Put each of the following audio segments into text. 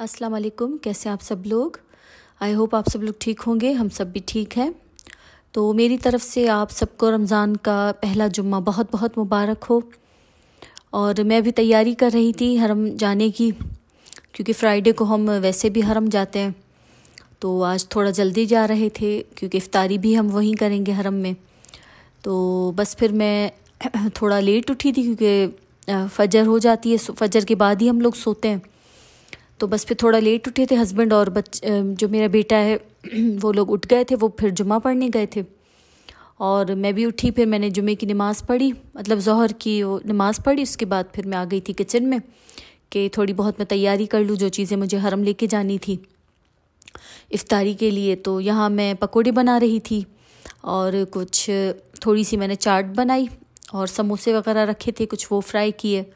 अस्सलाम वालेकुम। कैसे हैं आप सब लोग। आई होप आप सब लोग ठीक होंगे। हम सब भी ठीक हैं। तो मेरी तरफ़ से आप सबको रमज़ान का पहला जुम्मा बहुत बहुत मुबारक हो। और मैं भी तैयारी कर रही थी हरम जाने की, क्योंकि फ्राइडे को हम वैसे भी हरम जाते हैं। तो आज थोड़ा जल्दी जा रहे थे क्योंकि इफ्तारी भी हम वहीं करेंगे हरम में। तो बस फिर मैं थोड़ा लेट उठी थी क्योंकि फ़जर हो जाती है, फ़जर के बाद ही हम लोग सोते हैं। तो बस फिर थोड़ा लेट उठे थे। हस्बैंड और जो मेरा बेटा है वो लोग उठ गए थे, वो फिर जुम्मा पढ़ने गए थे। और मैं भी उठी, फिर मैंने जुमे की नमाज़ पढ़ी, मतलब ज़ोहर की वो नमाज़ पढ़ी। उसके बाद फिर मैं आ गई थी किचन में कि थोड़ी बहुत मैं तैयारी कर लूँ, जो चीज़ें मुझे हरम लेके जानी थी इफ्तारी के लिए। तो यहाँ मैं पकोड़े बना रही थी और कुछ थोड़ी सी मैंने चाट बनाई और समोसे वगैरह रखे थे, कुछ वो फ्राई किए।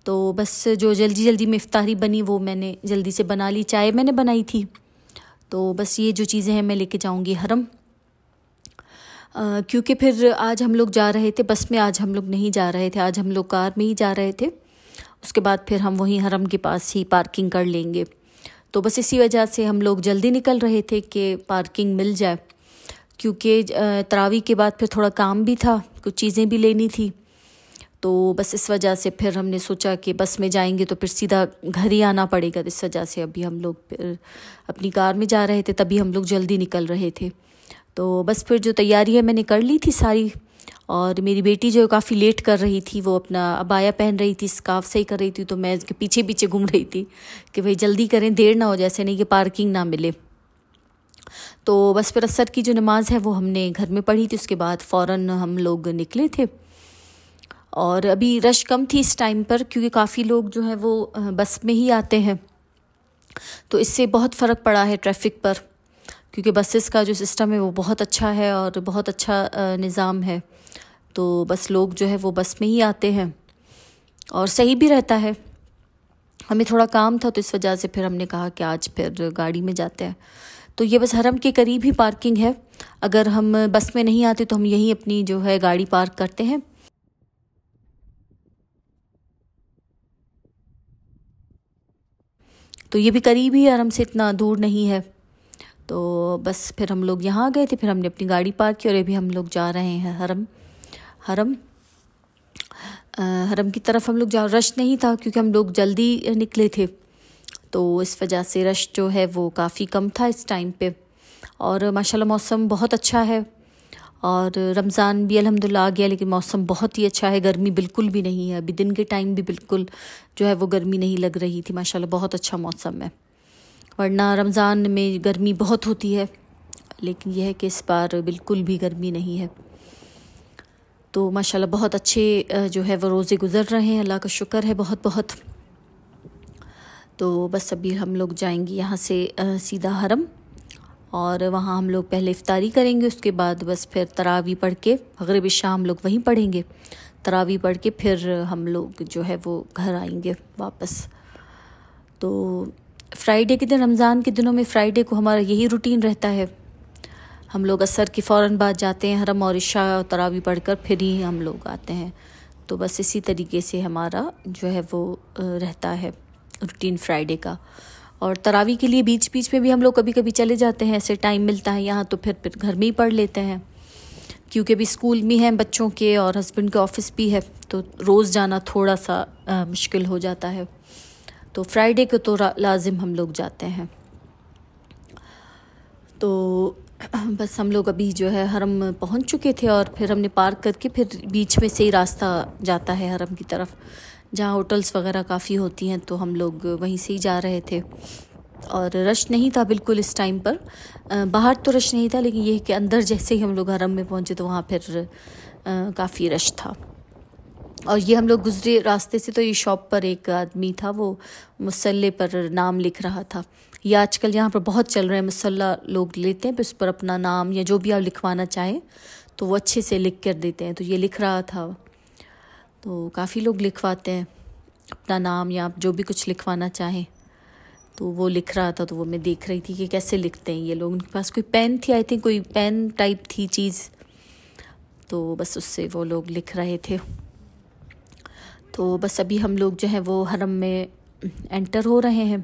तो बस जो जल्दी जल्दी में इफ्तारी बनी वो मैंने जल्दी से बना ली। चाय मैंने बनाई थी। तो बस ये जो चीज़ें हैं मैं लेके जाऊंगी हरम, क्योंकि फिर आज हम लोग जा रहे थे बस में। आज हम लोग नहीं जा रहे थे, आज हम लोग कार में ही जा रहे थे। उसके बाद फिर हम वहीं हरम के पास ही पार्किंग कर लेंगे। तो बस इसी वजह से हम लोग जल्दी निकल रहे थे कि पार्किंग मिल जाए, क्योंकि तरावी के बाद फिर थोड़ा काम भी था, कुछ चीज़ें भी लेनी थी। तो बस इस वजह से फिर हमने सोचा कि बस में जाएंगे तो फिर सीधा घर ही आना पड़ेगा। इस वजह से अभी हम लोग फिर अपनी कार में जा रहे थे, तभी हम लोग जल्दी निकल रहे थे। तो बस फिर जो तैयारी है मैंने कर ली थी सारी। और मेरी बेटी जो काफ़ी लेट कर रही थी, वो अपना अबाया पहन रही थी, स्कार्फ सही कर रही थी। तो मैं उसके पीछे पीछे घूम रही थी कि भाई जल्दी करें, देर ना हो, जैसे नहीं कि पार्किंग ना मिले। तो बस फिर असर की जो नमाज़ है वो हमने घर में पढ़ी थी। उसके बाद फ़ौरन हम लोग निकले थे। और अभी रश कम थी इस टाइम पर, क्योंकि काफ़ी लोग जो है वो बस में ही आते हैं। तो इससे बहुत फ़र्क पड़ा है ट्रैफिक पर, क्योंकि बसेस का जो सिस्टम है वो बहुत अच्छा है और बहुत अच्छा निज़ाम है। तो बस लोग जो है वो बस में ही आते हैं और सही भी रहता है। हमें थोड़ा काम था तो इस वजह से फिर हमने कहा कि आज फिर गाड़ी में जाते हैं। तो ये बस हरम के करीब ही पार्किंग है। अगर हम बस में नहीं आते तो हम यहीं अपनी जो है गाड़ी पार्क करते हैं। तो ये भी करीब ही हरम से, इतना दूर नहीं है। तो बस फिर हम लोग यहाँ गए थे, फिर हमने अपनी गाड़ी पार्क की और अभी हम लोग जा रहे हैं हरम हरम हरम की तरफ हम लोग जा। रश नहीं था क्योंकि हम लोग जल्दी निकले थे, तो इस वजह से रश जो है वो काफ़ी कम था इस टाइम पे। और माशाल्लाह मौसम बहुत अच्छा है और रमज़ान भी अल्हम्दुलिल्लाह आ गया, लेकिन मौसम बहुत ही अच्छा है। गर्मी बिल्कुल भी नहीं है। अभी दिन के टाइम भी बिल्कुल जो है वो गर्मी नहीं लग रही थी। माशाल्लाह बहुत अच्छा मौसम है। वरना रमज़ान में गर्मी बहुत होती है, लेकिन यह है कि इस बार बिल्कुल भी गर्मी नहीं है। तो माशाल्लाह बहुत अच्छे जो है वो रोज़े गुज़र रहे हैं, अल्लाह का शुक्र है बहुत बहुत। तो बस अभी हम लोग जाएंगे यहाँ से सीधा हरम, और वहाँ हम लोग पहले इफ्तारी करेंगे। उसके बाद बस फिर तरावी पढ़ के, मगरिब इशा हम लोग वहीं पढ़ेंगे। तरावी पढ़ के फिर हम लोग जो है वो घर आएंगे वापस। तो फ्राइडे के दिन, रमज़ान के दिनों में फ्राइडे को हमारा यही रूटीन रहता है। हम लोग असर के फ़ौरन बाद जाते हैं हरम और इशा और तरावी पढ़कर फिर ही हम लोग आते हैं। तो बस इसी तरीके से हमारा जो है वो रहता है रूटीन फ्राइडे का। और तरावी के लिए बीच बीच में भी हम लोग कभी कभी चले जाते हैं, ऐसे टाइम मिलता है यहाँ तो फिर घर में ही पढ़ लेते हैं, क्योंकि अभी स्कूल भी हैं बच्चों के और हस्बैंड के ऑफिस भी है, तो रोज़ जाना थोड़ा सा मुश्किल हो जाता है। तो फ्राइडे को तो लाजिम हम लोग जाते हैं। तो बस हम लोग अभी जो है हरम पहुंच चुके थे और फिर हमने पार्क करके फिर बीच में से ही रास्ता जाता है हरम की तरफ, जहाँ होटल्स वगैरह काफ़ी होती हैं। तो हम लोग वहीं से ही जा रहे थे और रश नहीं था बिल्कुल इस टाइम पर। बाहर तो रश नहीं था, लेकिन ये है कि अंदर जैसे ही हम लोग हरम में पहुँचे तो वहाँ फिर काफ़ी रश था। और ये हम लोग गुजरे रास्ते से तो ये शॉप पर एक आदमी था, वो मुसल्ले पर नाम लिख रहा था। ये आजकल यहाँ पर बहुत चल रहे हैं, मुसल्ला लोग लेते हैं, उस पर अपना नाम या जो भी आप लिखवाना चाहें तो वो अच्छे से लिख कर देते हैं। तो ये लिख रहा था। तो काफ़ी लोग लिखवाते हैं अपना नाम या आप जो भी कुछ लिखवाना चाहें। तो वो लिख रहा था, तो वो मैं देख रही थी कि कैसे लिखते हैं ये लोग। उनके पास कोई पेन थी, आई थिंक कोई पेन टाइप थी चीज़, तो बस उससे वो लोग लिख रहे थे। तो बस अभी हम लोग जो है वो हरम में एंटर हो रहे हैं।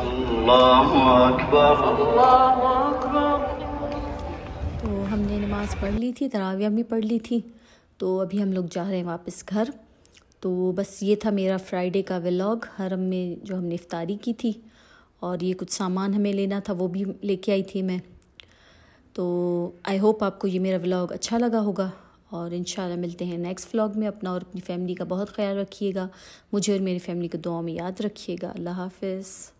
अल्लाहु अकबर, अल्लाहु अकबर। तो हमने नमाज़ पढ़ ली थी, तरावियाँ भी पढ़ ली थी। तो अभी हम लोग जा रहे हैं वापस घर। तो बस ये था मेरा फ्राइडे का व्लॉग। हरम में जो हमने इफ्तारी की थी और ये कुछ सामान हमें लेना था वो भी लेके आई थी मैं। तो आई होप आपको ये मेरा व्लॉग अच्छा लगा होगा और इंशाल्लाह मिलते हैं नेक्स्ट व्लॉग में। अपना और अपनी फैमिली का बहुत ख्याल रखिएगा। मुझे और मेरी फैमिली को दुआ में याद रखिएगा। अल्लाह हाफ़िज़।